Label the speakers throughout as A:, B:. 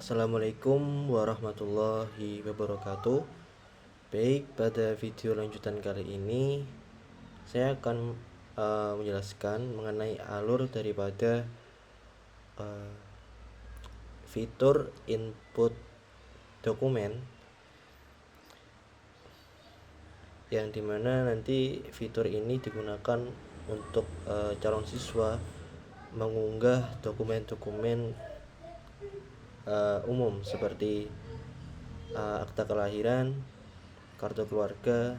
A: Assalamualaikum warahmatullahi wabarakatuh. Baik, pada video lanjutan kali ini saya akan menjelaskan mengenai alur daripada fitur input dokumen, yang dimana nanti fitur ini digunakan untuk calon siswa mengunggah dokumen-dokumen umum seperti akta kelahiran, kartu keluarga,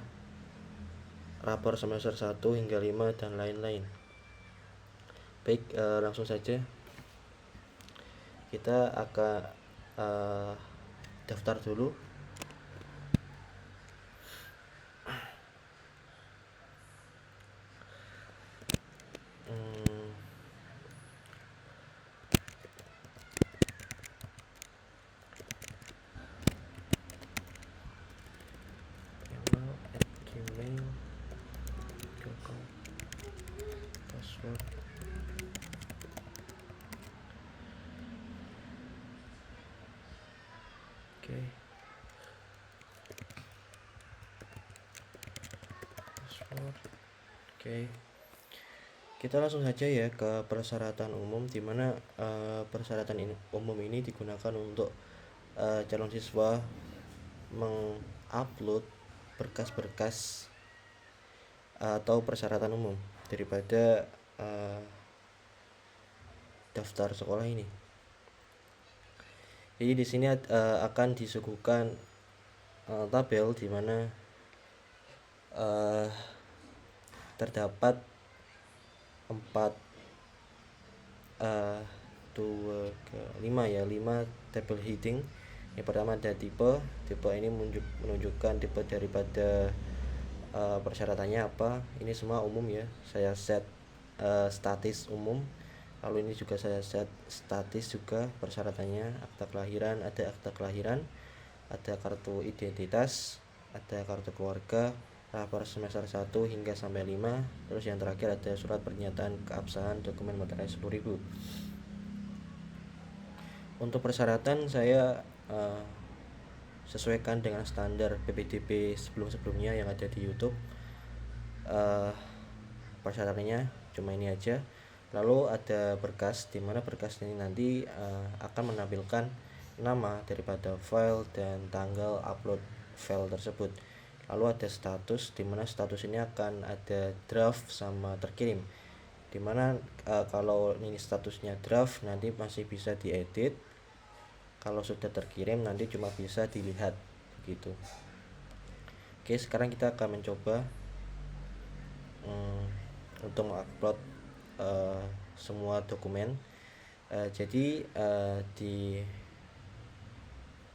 A: rapor semester 1 hingga 5 dan lain-lain. Baik, langsung saja kita akan daftar dulu. Gmail.com password. Oke. Password. Oke. Kita langsung saja ya ke persyaratan umum, di mana persyaratan umum ini digunakan untuk calon siswa mengupload berkas-berkas atau persyaratan umum daripada daftar sekolah ini. Jadi di sini akan disuguhkan tabel di mana terdapat 5 table heading. Yang pertama ada tipe ini menunjukkan tipe daripada persyaratannya apa. Ini semua umum ya, saya set statis umum. Lalu ini juga saya set statis juga persyaratannya. Akta kelahiran, ada akta kelahiran, ada kartu identitas, ada kartu keluarga, rapor semester 1 hingga sampai 5. Terus yang terakhir ada surat pernyataan keabsahan dokumen materai 10.000. Untuk persyaratan saya sesuaikan dengan standar PPDB sebelum-sebelumnya yang ada di YouTube. Persyaratannya cuma ini aja. Lalu ada berkas, di mana berkas ini nanti akan menampilkan nama daripada file dan tanggal upload file tersebut. Lalu ada status, di mana status ini akan ada draft sama terkirim. Dimana kalau ini statusnya draft nanti masih bisa diedit, kalau sudah terkirim nanti cuma bisa dilihat begitu. Oke, sekarang kita akan mencoba untuk mengupload semua dokumen. Jadi di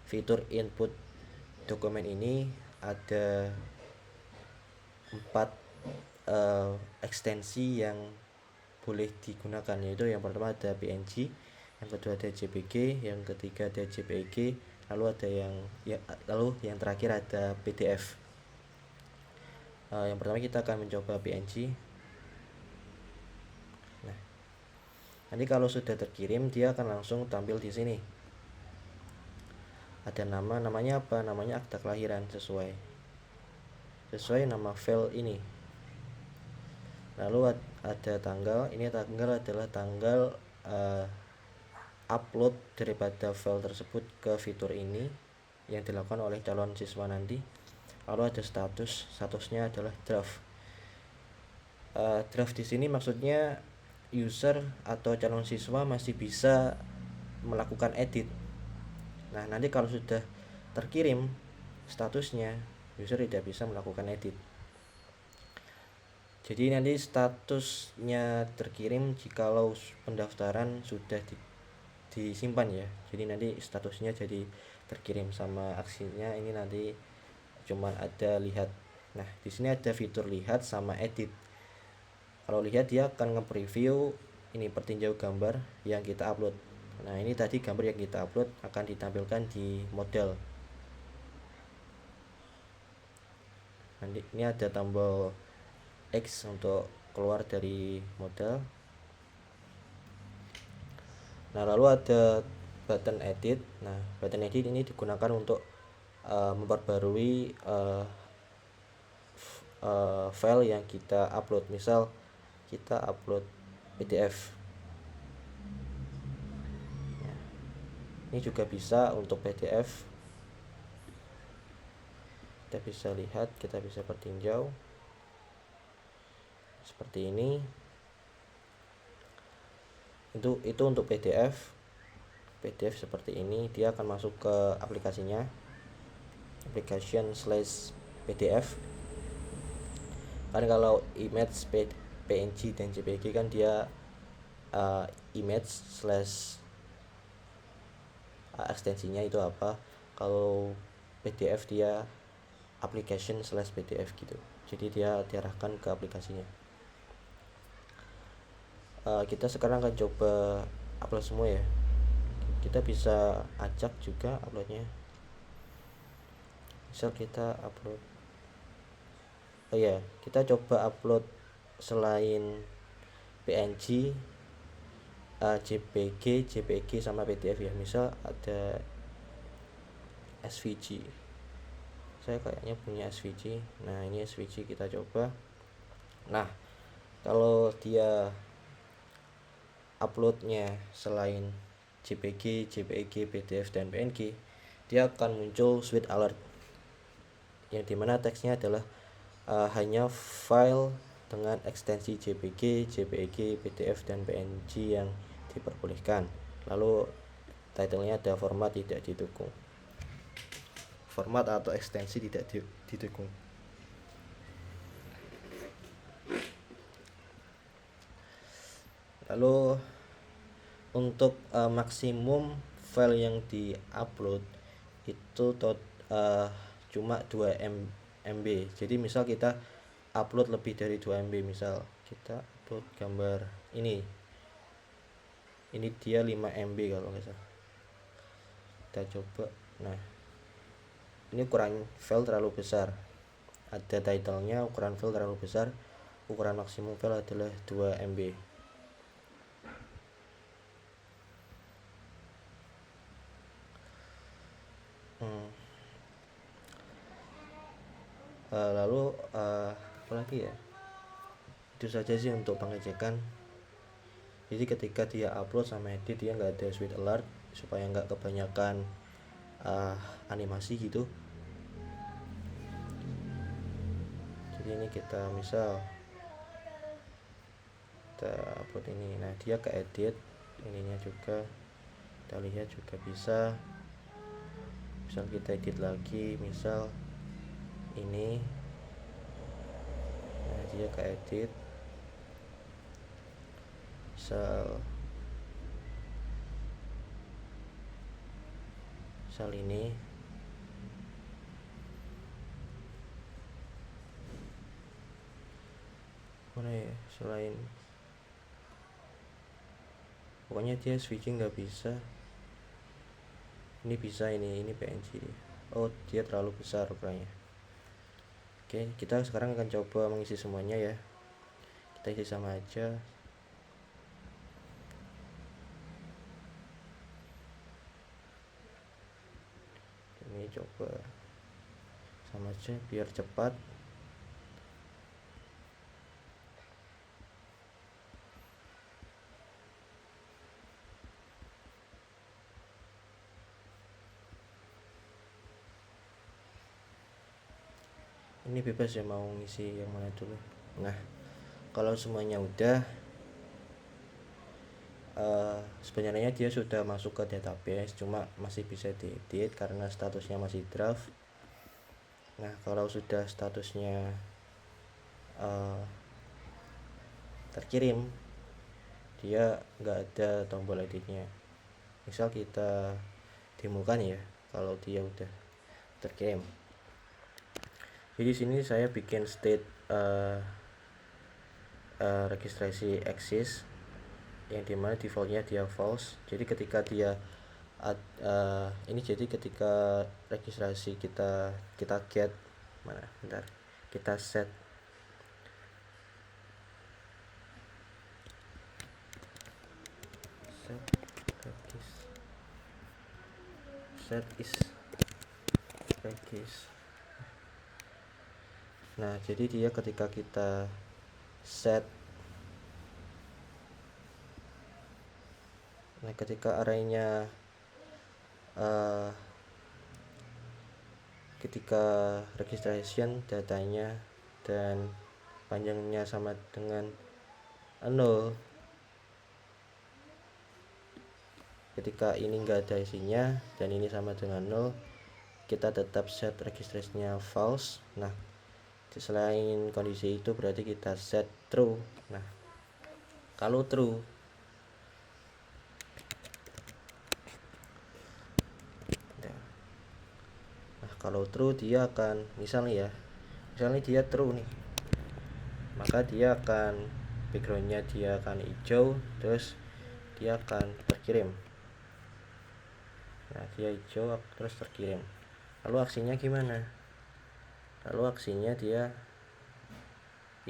A: fitur input dokumen ini ada 4 ekstensi yang boleh digunakan, yaitu yang pertama ada PNG, yang kedua ada JPG, yang ketiga ada JPEG, lalu yang terakhir ada PDF. Yang pertama kita akan mencoba PNG. Nah, nanti kalau sudah terkirim dia akan langsung tampil di sini. Ada namanya apa? Namanya akta kelahiran sesuai nama file ini. Lalu ada tanggal, ini tanggal adalah tanggal upload daripada file tersebut ke fitur ini yang dilakukan oleh calon siswa nanti. Lalu ada statusnya adalah draft. Draft di sini maksudnya user atau calon siswa masih bisa melakukan edit. Nah, nanti kalau sudah terkirim statusnya, user tidak bisa melakukan edit. Jadi nanti statusnya terkirim jikalau pendaftaran sudah disimpan ya. Jadi nanti statusnya jadi terkirim, sama aksinya ini nanti cuma ada lihat. Nah, di sini ada fitur lihat sama edit. Kalau lihat dia akan nge-preview ini pertinjau gambar yang kita upload. Nah, ini tadi gambar yang kita upload akan ditampilkan di model. Nanti ini ada tombol X untuk keluar dari model. Nah, lalu ada button edit. Nah, button edit ini digunakan untuk memperbarui file yang kita upload. Misal kita upload PDF, ini juga bisa untuk PDF. Kita bisa lihat, kita bisa pertinjau seperti ini. Itu untuk PDF seperti ini. Dia akan masuk ke aplikasinya, application/PDF. Kan kalau image PNG dan JPG kan dia image slash ekstensinya itu apa. Kalau PDF dia application/PDF gitu. Jadi dia diarahkan ke aplikasinya. Kita sekarang akan coba upload semua ya. Kita bisa acak juga uploadnya. Misal kita upload, kita coba upload selain PNG, JPG sama PDF ya. Misal ada SVG, saya kayaknya punya SVG. Nah, ini SVG, kita coba. Nah, kalau dia uploadnya selain JPG, PDF dan PNG, dia akan muncul switch alert yang dimana teksnya adalah hanya file dengan ekstensi JPG, PDF dan PNG yang diperbolehkan. Lalu titlenya ada format tidak didukung, format atau ekstensi tidak didukung. Lalu untuk maksimum file yang diupload itu cuma 2 MB. Jadi misal kita upload lebih dari 2 MB, misal kita upload gambar ini dia 5 MB kalau nggak salah. Kita coba. Nah, ini ukuran file terlalu besar, ada titlenya, ukuran file terlalu besar. Ukuran maksimum file adalah 2 MB. Lalu apa lagi ya, itu saja sih untuk pengecekan. Jadi ketika dia upload sama edit, dia nggak ada switch alert supaya nggak kebanyakan animasi gitu. Jadi ini kita misal kita upload ini, nah dia ke edit ininya juga, kita lihat juga bisa. Misal kita edit lagi, misal ini, nah dia ke edit, misal ini, mana ya, selain pokoknya dia switching nggak bisa. Ini bisa, ini PNG. Oh, dia terlalu besar ukurannya. Oke, kita sekarang akan coba mengisi semuanya ya. Kita isi sama aja. Ini coba sama aja biar cepat. Ini bebas ya mau ngisi yang mana dulu. Nah, kalau semuanya udah, sebenarnya dia sudah masuk ke database, cuma masih bisa diedit karena statusnya masih draft. Nah, kalau sudah statusnya terkirim, dia nggak ada tombol editnya. Misal kita demokan ya, kalau dia udah terkirim. Jadi sini saya bikin state registrasi exist, yang dimana defaultnya dia false. Jadi ketika dia jadi ketika registrasi kita get mana, bentar, kita set set is regis. Nah, jadi dia ketika kita set, nah ketika arraynya ketika registration datanya dan panjangnya sama dengan 0, ketika ini enggak ada isinya dan ini sama dengan 0, kita tetap set registrasinya false. Nah, selain kondisi itu berarti kita set true. Nah, kalau true, kalau true dia akan, misalnya dia true nih, maka dia akan backgroundnya dia akan hijau, terus dia akan terkirim. Nah, dia hijau terus terkirim. Lalu aksinya gimana? Lalu aksinya dia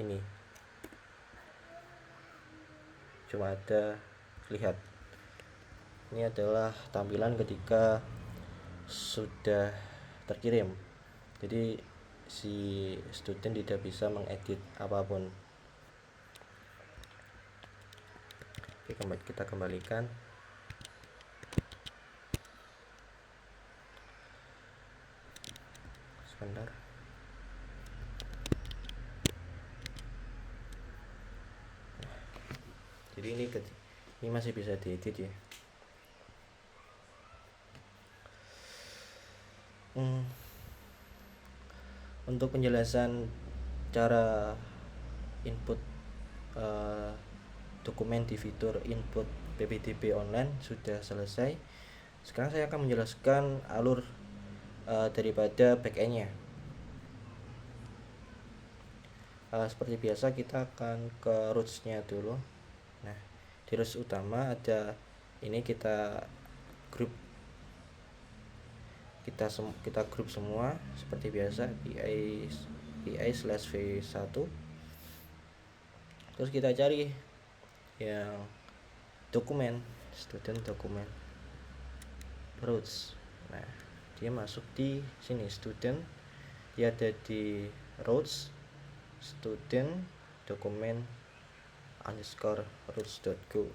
A: ini cuma ada, lihat, ini adalah tampilan ketika sudah terkirim. Jadi si student tidak bisa mengedit apapun. Oke, kita kembalikan. Sebentar. Jadi ini masih bisa diedit ya. Untuk penjelasan cara input dokumen di fitur input PPDB online sudah selesai. Sekarang saya akan menjelaskan alur daripada backendnya. Seperti biasa kita akan ke rootsnya dulu. Nah, di roots utama ada ini, kita grup semua seperti biasa, pi/v1. Terus kita cari yang dokumen, student dokumen roots. Nah, dia masuk di sini, student, dia ada di roots student dokumen _roots.go.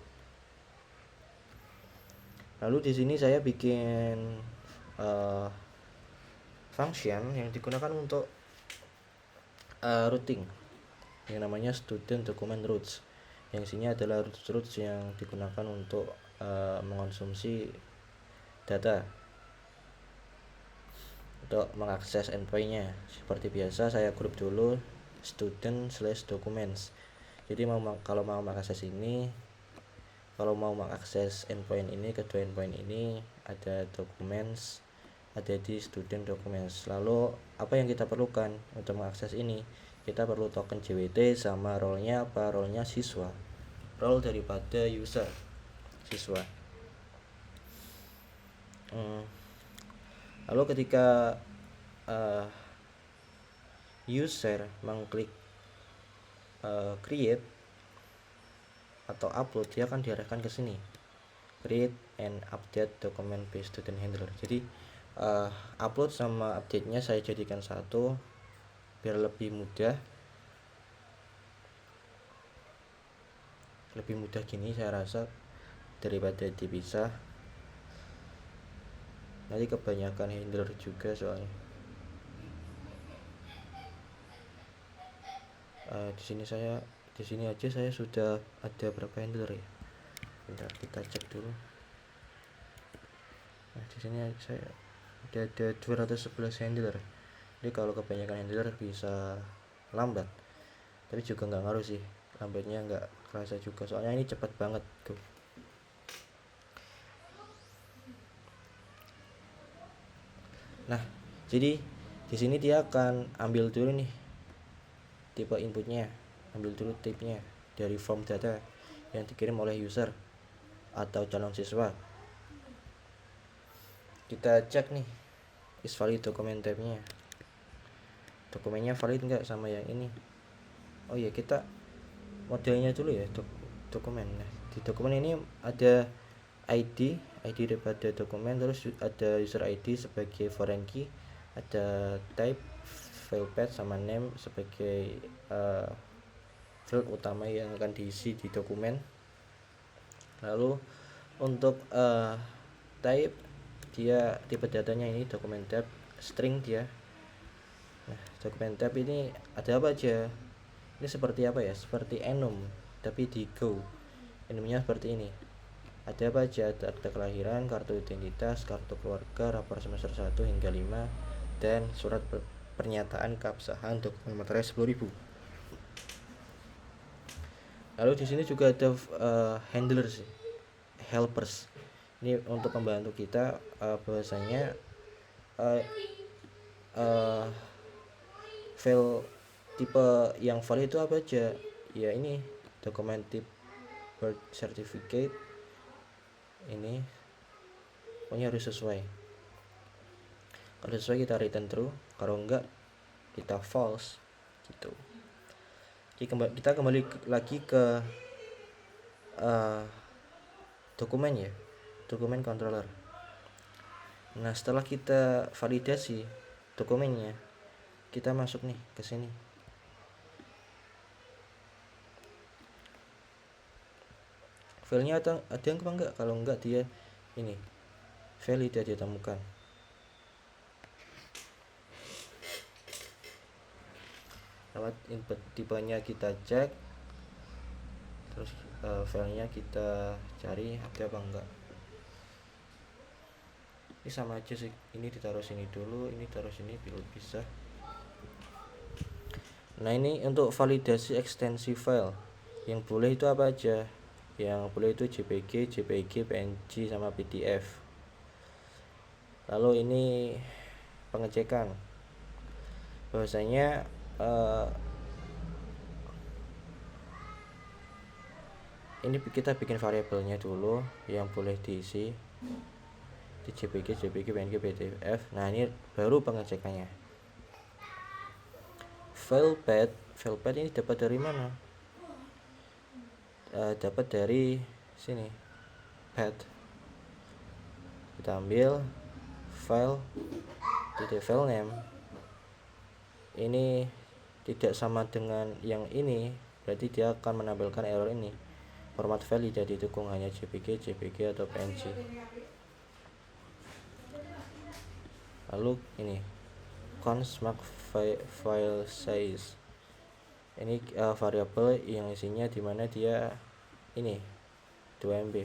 A: Lalu di sini saya bikin function yang digunakan untuk routing yang namanya student document roots, yang isinya adalah roots yang digunakan untuk mengonsumsi data untuk mengakses endpointnya. Seperti biasa saya grup dulu student/documents. Jadi kalau mau mengakses ini, kalau mau mengakses endpoint ini, kedua endpoint ini, ada documents, ada di student documents. Lalu apa yang kita perlukan untuk mengakses ini? Kita perlu token JWT sama role-nya apa? Role-nya siswa, role daripada user, siswa. Lalu ketika user mengklik create atau upload, dia akan diarahkan ke sini, create and update document based student handler. Jadi upload sama update-nya saya jadikan satu biar lebih mudah gini saya rasa, daripada dipisah. Nanti kebanyakan handler juga soalnya. Di sini aja saya sudah ada berapa handler ya. Bentar, kita cek dulu. Nah, di sini saya ada 211 handler. Jadi kalau kebanyakan handler bisa lambat, tapi juga nggak ngaruh sih, lambatnya nggak kerasa juga, soalnya ini cepat banget tuh. Nah, jadi di sini dia akan ambil dulu nih tipe inputnya, ambil dulu tipenya dari form data yang dikirim oleh user atau calon siswa. Kita cek nih, is valid document type-nya, dokumennya valid nggak sama yang ini. Oh iya, kita modelnya dulu ya, dokumen. Nah, di dokumen ini ada ID ID daripada dokumen, terus ada user ID sebagai foreign key, ada type, file path, sama name sebagai field utama yang akan diisi di dokumen. Lalu untuk type, dia tipe datanya ini dokumen type string dia. Nah, dokumen type ini ada apa aja? Ini seperti apa ya? Seperti enum tapi di Go. Enumnya seperti ini. Ada apa aja? Ada akta kelahiran, kartu identitas, kartu keluarga, rapor semester 1 hingga 5, dan surat pernyataan keabsahan dokumen materai 10.000. Lalu di sini juga ada handlers, helpers. Ini untuk membantu kita bahwasanya file tipe yang valid itu apa aja. Ya ini dokumen tip birth certificate, ini pokoknya harus sesuai. Kalau sesuai kita return true, kalau enggak kita false gitu. Jadi kita kembali lagi ke dokumen ya, dokumen controller. Nah, setelah kita validasi dokumennya, kita masuk nih ke sini. Filenya ada yang apa enggak? Kalau enggak dia ini file tidak ditemukan. Lewat input tipenya kita cek, terus filenya kita cari ada apa enggak. Ini sama aja sih, ini ditaruh sini dulu, ini taruh sini biar bisa. Nah, ini untuk validasi ekstensi file. Yang boleh itu apa aja? Yang boleh itu JPG, JPG, PNG, sama PDF. Lalu ini pengecekan bahwasanya ini kita bikin variabelnya dulu yang boleh diisi di JPG, PNG, PDF. Nah, ini baru pengecekannya. File path ini dapat dari mana? Dapat dari sini, path. Kita ambil file name. Ini tidak sama dengan yang ini, berarti dia akan menampilkan error ini. Format file tidak didukung, hanya JPG atau PNG. Lalu ini const mark file size. Ini variabel yang isinya dimana dia ini 2 MB.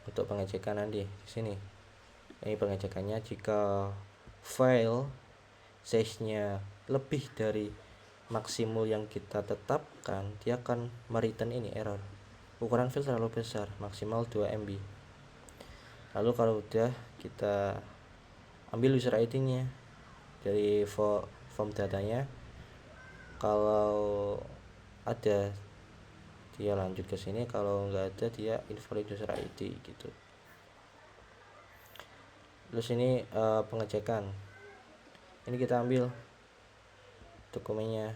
A: Untuk pengecekan nanti di sini. Ini pengecekannya, jika file size-nya lebih dari maksimum yang kita tetapkan, dia akan mereturn ini error. Ukuran file terlalu besar, maksimal 2 MB. Lalu kalau udah, kita ambil user ID-nya dari form datanya. Kalau ada dia lanjut ke sini, kalau nggak ada dia invalid user ID gitu. Terus ini pengecekan. Ini kita ambil dokumennya.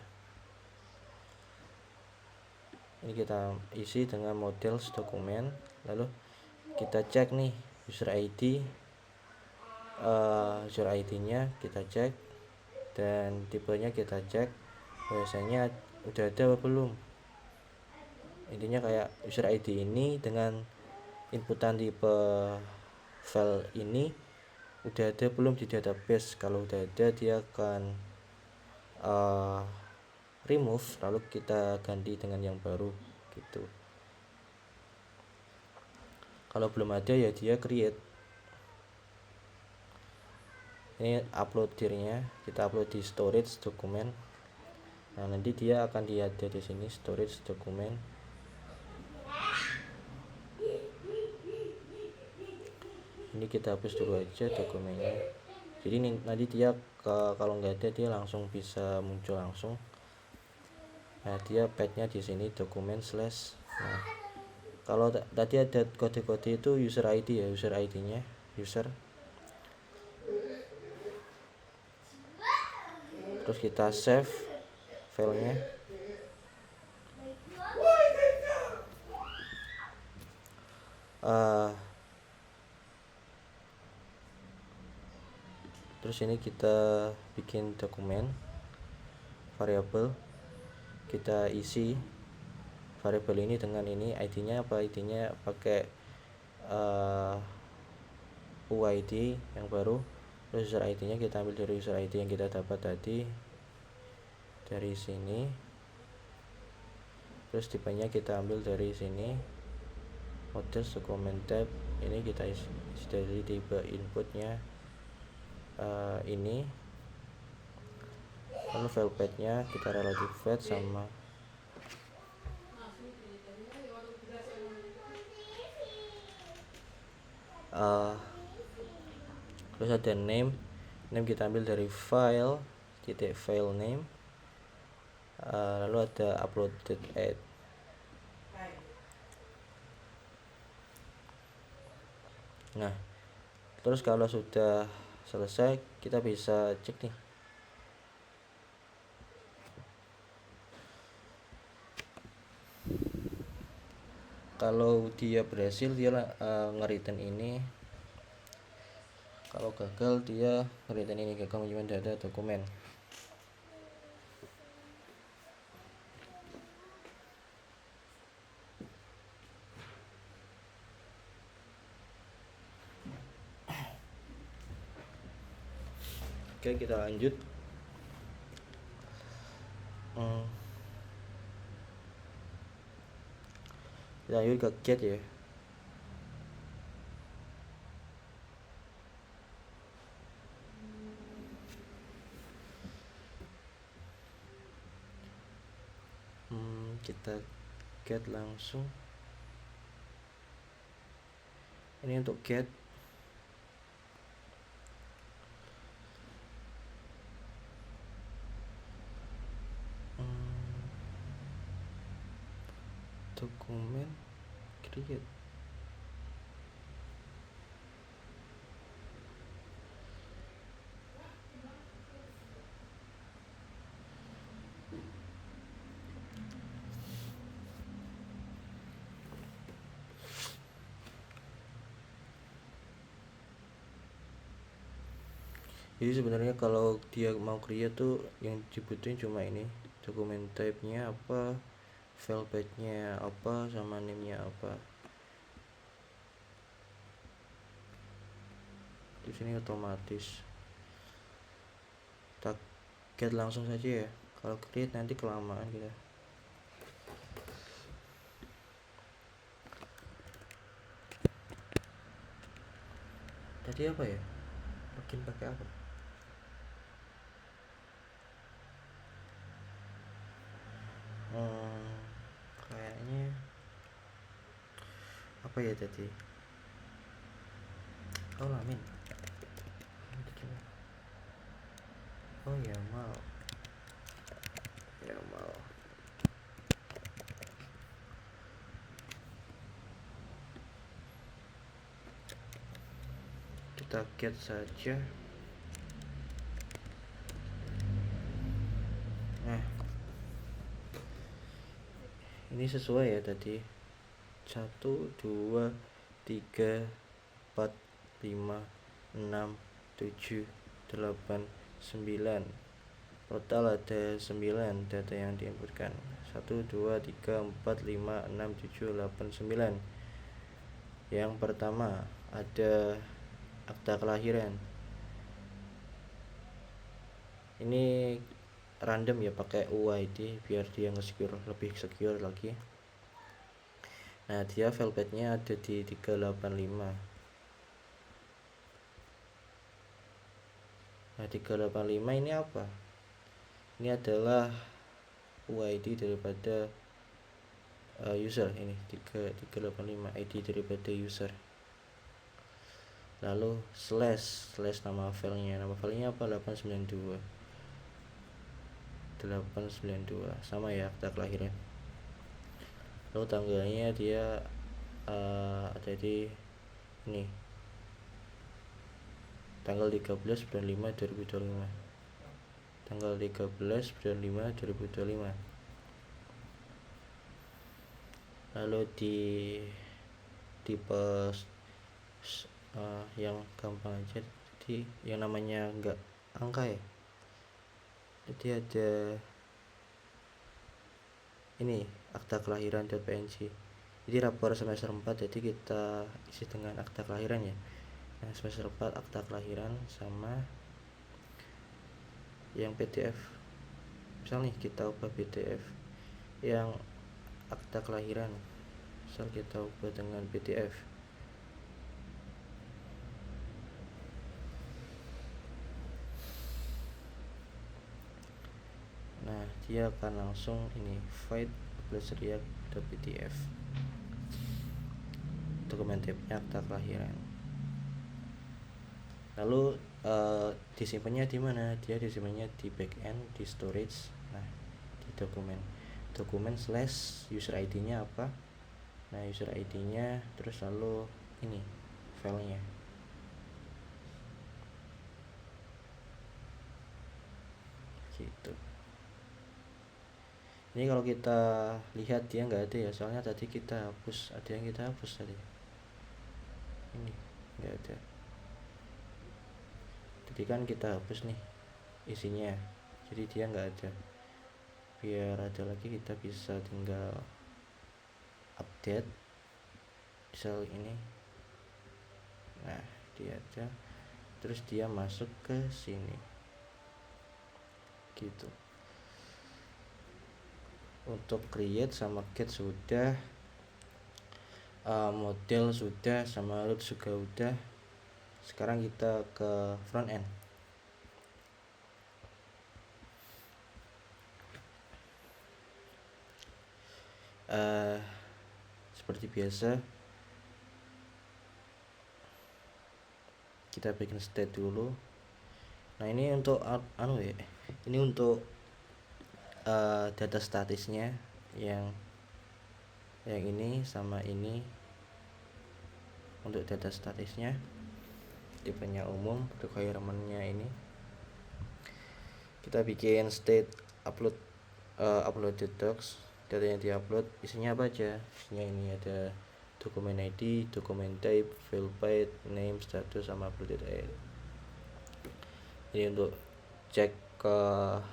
A: Ini kita isi dengan model dokumen. Lalu kita cek nih user ID-nya kita cek, dan tipenya kita cek biasanya udah ada apa belum. Intinya kayak user ID ini dengan inputan tipe file ini udah ada belum di database. Kalau udah ada, dia akan remove, lalu kita ganti dengan yang baru gitu. Kalau belum ada ya dia create. Ini upload dirnya, kita upload di storage dokumen. Nah, nanti dia akan ada di sini storage dokumen. Ini kita hapus dulu aja dokumennya. Jadi nanti dia kalau nggak ada dia langsung bisa muncul langsung. Nah, dia pathnya di sini dokumen slash. Nah, kalau tadi ada kode-kode itu user ID ya, user ID-nya user. Terus kita save filenya. uh, terus ini kita bikin dokumen variabel, kita isi variabel ini dengan ini, ID-nya apa, ID-nya pakai UID yang baru, terus user ID-nya kita ambil dari user ID yang kita dapat tadi dari sini, terus tipenya kita ambil dari sini, model dokumen tab ini kita isi dari tipe inputnya ini, lalu file path-nya kita relative path sama terus ada name kita ambil dari file titik file name, lalu ada uploaded at. Nah, terus kalau sudah selesai kita bisa cek nih. Kalau dia berhasil dia nge-return ini, kalau gagal dia nge-return ini, gagal menyimpan data dokumen. Oke, kita lanjut. Kita lanjut ke get ya. Kita get langsung. Ini untuk get. Dokumen create. Jadi sebenarnya kalau dia mau create tuh yang dibutuhin cuma ini, dokumen type-nya apa, file path-nya apa, sama name-nya apa. Di sini otomatis. Kita get langsung saja ya. Kalau create nanti kelamaan kita. Tadi apa ya? Login pakai apa? Kayaknya apa ya tadi? Oh, lamin. Oh ya, mal. Kita get saja. Nah, ini sesuai ya tadi. 1, 2, 3, 4, 5, 6, 7, 8, 9. Total ada 9 data yang diinputkan. 1, 2, 3, 4, 5, 6, 7, 8, 9. Yang pertama ada akta kelahiran. Ini random ya, pakai UID biar dia nge-secure, lebih secure lagi. Nah, dia file path-nya ada di 385. Nah, 385 ini apa? Ini adalah UID daripada user. Ini 385 ID daripada user. Lalu slash nama filenya. Nama filenya apa? 892 sama ya akta kelahiran. Lalu tanggalnya dia ada di ini, tanggal 13 bulan 5 2025. Tanggal 13 bulan 5 2025. Lalu di tipe yang gampang aja. Jadi yang namanya enggak angka ya, jadi ada ini akta kelahiran.png. Jadi rapor semester 4, jadi kita isi dengan akta kelahiran ya. Nah, semester 4 akta kelahiran sama yang PDF. Misal nih kita ubah PDF yang akta kelahiran, misal kita ubah dengan PDF. Nah, dia akan langsung ini void plus react.pdf, dokumen type-nya akta kelahiran. Lalu disimpannya di mana? Dia disimpannya di backend, di storage. Nah, di dokumen slash user ID-nya apa? Nah, user ID-nya, terus lalu ini filenya. Gitu. Ini kalau kita lihat dia nggak ada ya, soalnya tadi kita hapus, ada yang kita hapus tadi. Ini nggak ada. Jadi kan kita hapus nih isinya, jadi dia nggak ada. Biar ada lagi kita bisa tinggal update misal ini. Nah, dia ada, terus dia masuk ke sini gitu. Untuk create sama get sudah, model sudah, sama root juga udah. Sekarang kita ke front end. Seperti biasa kita bikin state dulu. Nah, ini untuk ini untuk data statisnya yang ini sama ini. Untuk data statisnya tipenya umum, requirement-nya ini kita bikin state uploaded docs. Data yang diupload isinya apa aja? Isinya ini ada dokumen ID, dokumen type, file path, name, status, sama uploaded air. Ini untuk cek ke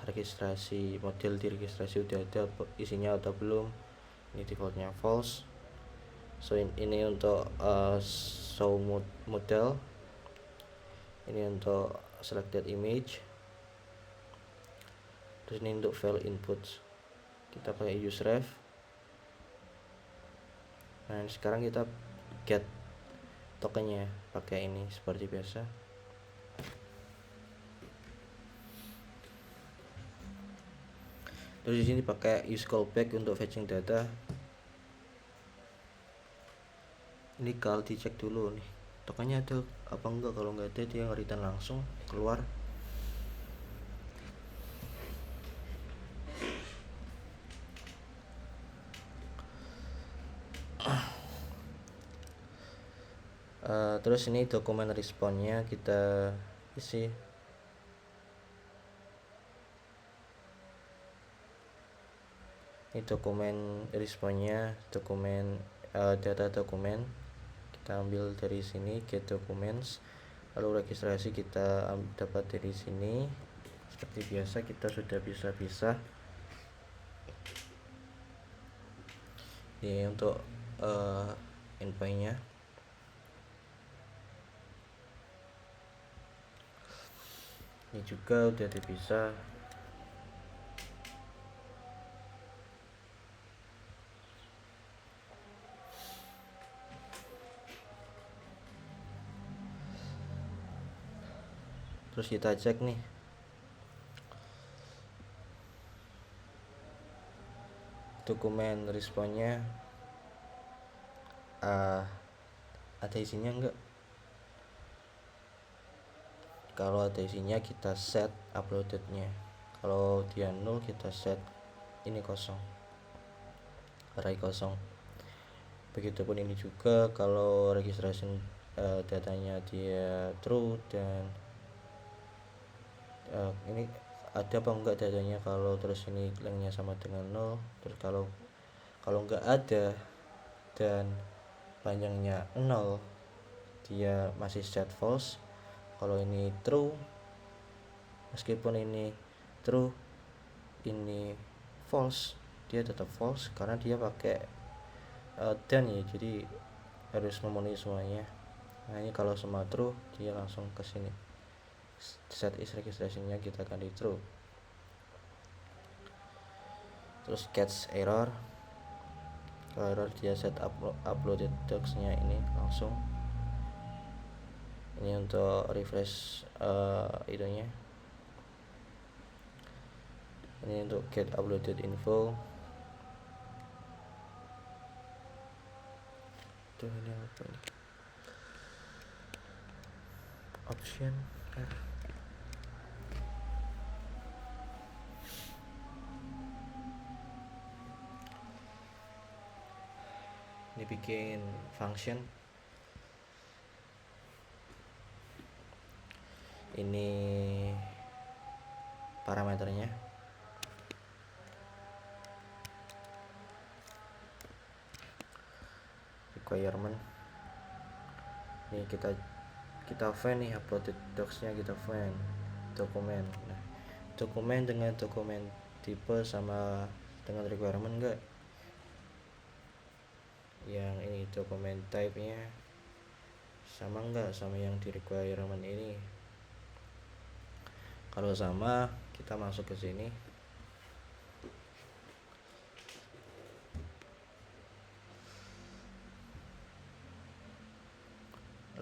A: registrasi, model di registrasi udah ada isinya atau belum. Ini defaultnya false. So ini untuk show model. Ini untuk selected image. Terus ini untuk file inputs, kita pakai useref. Nah, sekarang kita get tokennya pakai ini seperti biasa. Terus di sini pakai use callback untuk fetching data. Ini kalau dicek dulu nih tokennya ada apa enggak. Kalau enggak ada, dia nge-return langsung keluar. Terus ini dokumen responnya kita isi. Ini dokumen responnya, dokumen data dokumen kita ambil dari sini, get documents. Lalu registrasi kita dapat dari sini. Seperti biasa kita sudah bisa pisah. Ini untuk endpoint-nya. Ini juga udah dipisah. Terus kita cek nih, dokumen responnya ada isinya enggak. Kalau ada isinya kita set uploadednya. Kalau dia nol kita set ini kosong, array kosong. Begitupun ini juga, kalau registration datanya dia true dan ini ada apa enggak datanya. Kalau terus ini lengthnya sama dengan 0, terus kalau enggak ada dan panjangnya 0 dia masih set false. Kalau ini true, meskipun ini true ini false, dia tetap false karena dia pakai dan ya, jadi harus memenuhi semuanya. Nah ini kalau semua true dia langsung ke sini, set is registration-nya kita ganti true. Terus catch error, kalau error dia set uploaded docs-nya ini langsung. Ini untuk refresh itunya. Ini untuk get uploaded info. Tuh ini apa ini? Option R. Ini bikin function. Ini parameternya. Requirement. Ini kita find nih uploaded docs-nya, kita find dokumen. Nah, dokumen dengan dokumen tipe sama dengan requirement enggak? Yang ini dokumen type-nya sama enggak sama yang di requirement ini? Kalau sama, kita masuk ke sini.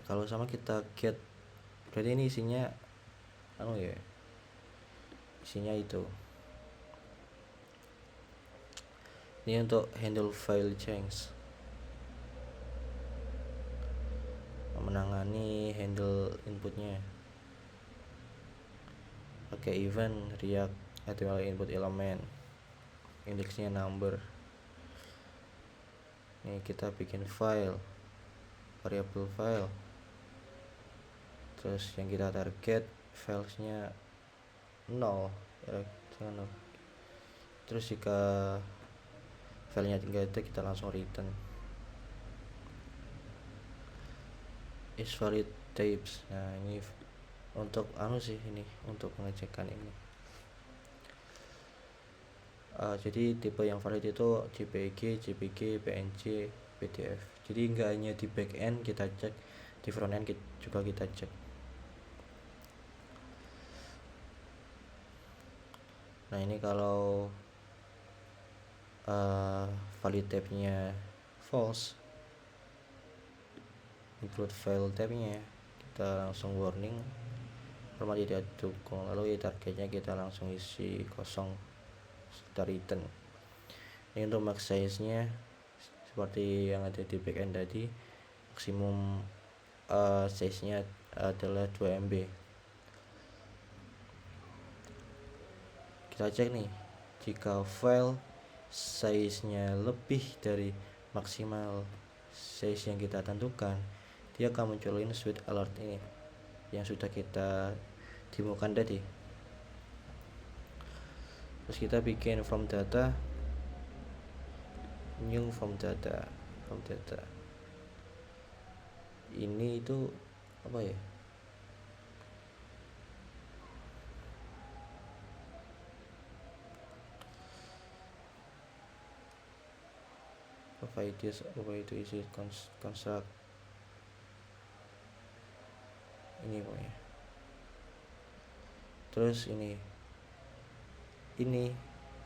A: Kalau sama kita get, berarti ini isinya isinya itu. Ini untuk handle file change, menangani handle inputnya pakai event React HTML input element, indeksnya number. Ini kita bikin file, variable file, terus yang kita target filesnya 0 ya, jangan 0. Terus jika filenya enggak ada, kita langsung return is valid types. Nah ini untuk ini untuk pengecekan ini. Jadi tipe yang valid itu JPG, JPG, PNG, PDF. Jadi enggak hanya di back end kita cek, di front end juga kita cek. Nah ini kalau valid type-nya false, include file type-nya, kita langsung warning format tidak dukung. Lalu targetnya kita langsung isi kosong, kita return. Ini untuk max size nya seperti yang ada di backend tadi, maksimum size nya adalah 2 MB. Kita cek nih, jika file size nya lebih dari maksimal size yang kita tentukan, dia akan munculin switch alert ini yang sudah kita demokan tadi. Terus kita bikin from data, new from data. Ini itu apa ya? Provide to isi construct ini pokoknya. Terus ini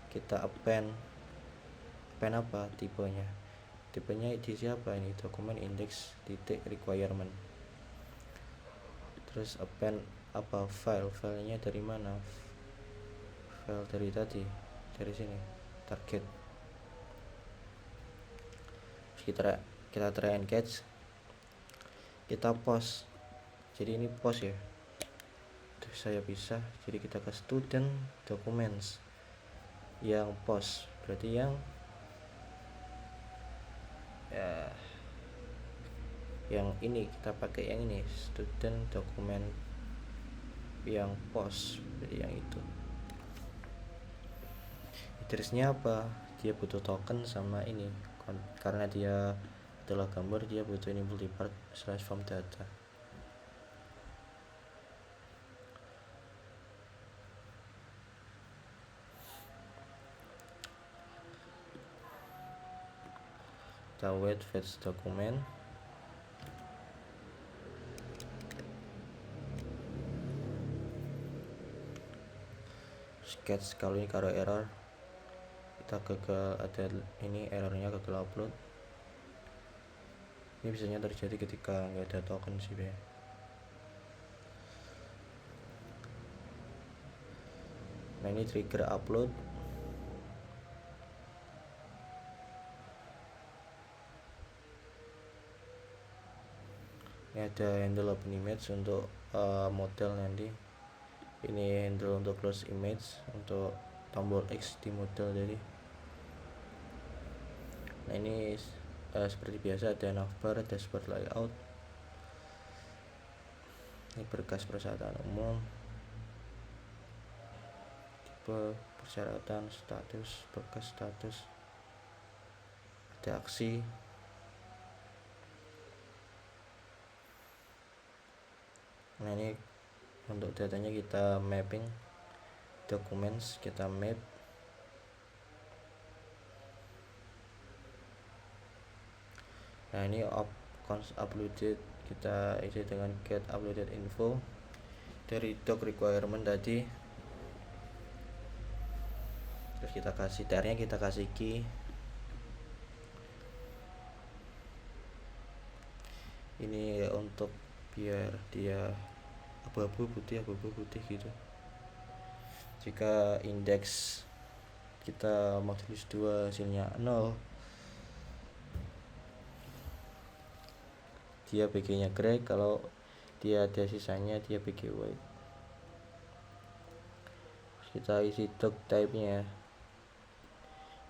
A: kita append apa tipenya di siapa ini, dokumen index titik requirement. Terus append apa, filenya dari mana, file dari tadi, dari sini target. Kita try and catch, kita post. Jadi ini post ya, terus saya bisa, jadi kita ke student documents yang post, berarti yang ini kita pakai yang ini, student document yang post, berarti yang itu. Address-nya apa, dia butuh token sama ini karena dia adalah gambar, dia butuh ini multipart slash form data. Kita wait fetch dokumen. Sketch kalau ini karo error, kita gagal, ada ini errornya gagal upload. Ini biasanya terjadi ketika nggak ada token sih ya. Nah ini trigger upload. Ini ada handle open image untuk model nanti. Ini handle untuk close image, untuk tombol X di model jadi. Nah ini seperti biasa ada navbar, dashboard layout. Ini berkas persyaratan umum, tipe persyaratan, status, berkas status, ada aksi. Nah ini untuk datanya kita mapping documents, kita map. Nah ini uploaded, kita isi dengan get uploaded info dari doc requirement tadi. Terus kita kasih tag-nya, kita kasih key. Ini untuk biar dia abu-abu putih gitu. Jika indeks kita modulus 2 hasilnya 0, dia BG nya gray, kalau dia ada sisanya dia BG white. Kita isi doc type nya,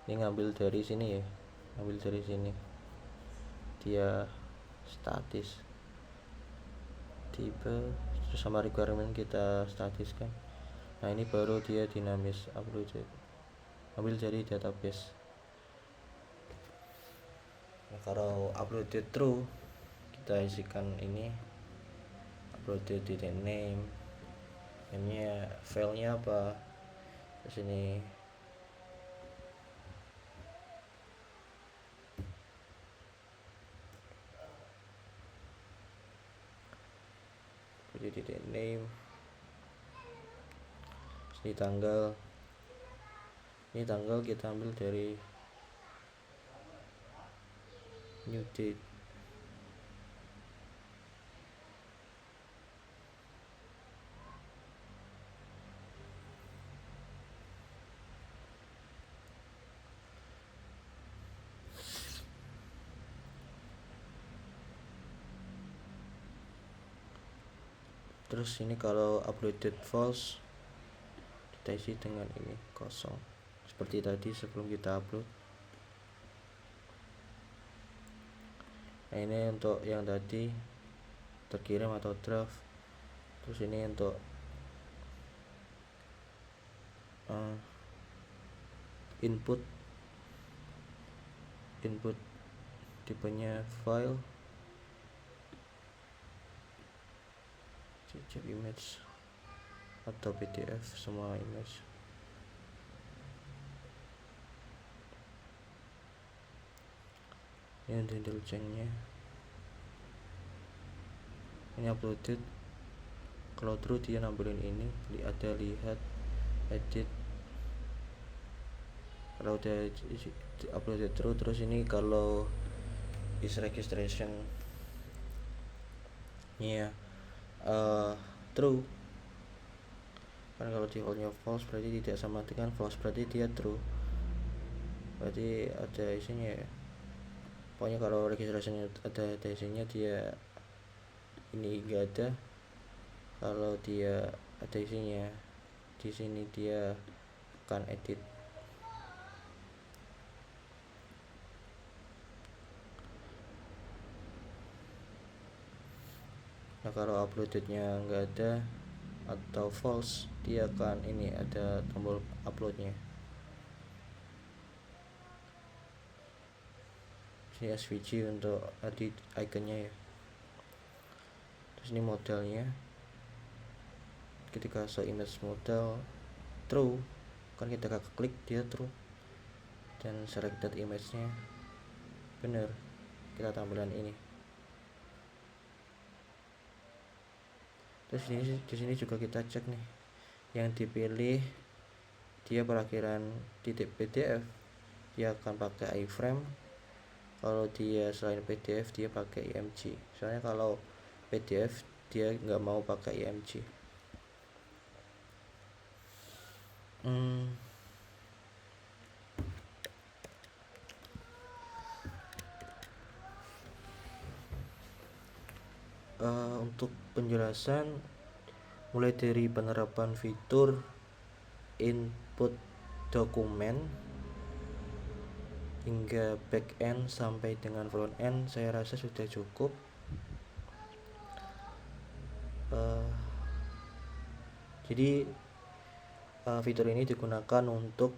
A: ini ngambil dari sini ya, dia statis, tipe, terus sama requirement kita statiskan. Nah ini baru dia dinamis uploaded, ambil dari database. Nah, kalau uploaded true, kita isikan ini uploaded name, namanya, filenya apa, terus ini uploaded name, ini tanggal kita ambil dari new date. Terus ini kalau uploaded false, kita isi dengan ini kosong, seperti tadi sebelum kita upload. Nah ini untuk yang tadi terkirim atau draft. Terus ini untuk input tipenya file, cek image atau PDF, semua image. Ini handle checknya, ini uploaded, kalau true dia nampilin ini, ada lihat edit. Kalau udah uploaded true, terus ini kalau is registration ya true, kan kalau defaultnya false berarti tidak sama dengan false, berarti dia true, berarti ada isinya ya. Pokoknya kalau registrasinya ada isinya, dia ini enggak ada. Kalau dia ada isinya, di sini dia akan edit. Nah kalau uploadednya enggak ada atau false, dia akan ini ada tombol uploadnya. ini SVG untuk edit iconnya ya. Terus ini modelnya, ketika show image model true kan kita klik dia true, dan selected image-nya bener, kita tampilan ini. Terus di sini juga kita cek nih, yang dipilih dia perakiran titik PDF, dia akan pakai iframe. Kalau dia selain PDF dia pakai IMG, soalnya kalau PDF dia nggak mau pakai IMG. Untuk penjelasan mulai dari penerapan fitur input dokumen hingga back end sampai dengan front end, saya rasa sudah cukup. Jadi fitur ini digunakan untuk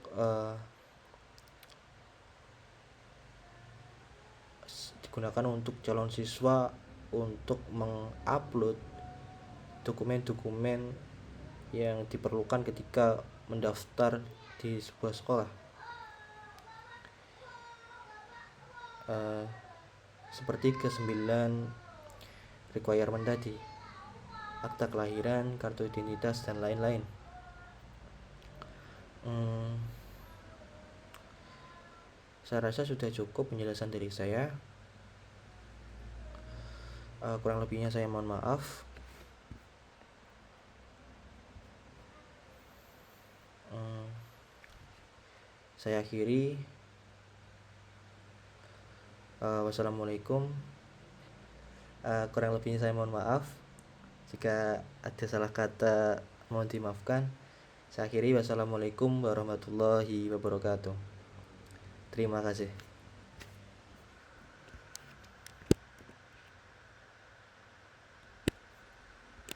A: calon siswa untuk mengupload dokumen-dokumen yang diperlukan ketika mendaftar di sebuah sekolah, seperti ke-9 requirement tadi, akta kelahiran, kartu identitas, dan lain-lain. Saya rasa sudah cukup penjelasan dari saya. Kurang lebihnya saya mohon maaf. Saya akhiri. Wassalamualaikum. Kurang lebihnya saya mohon maaf. Jika ada salah kata mohon dimaafkan. Saya akhiri. Wassalamualaikum warahmatullahi wabarakatuh. Terima kasih.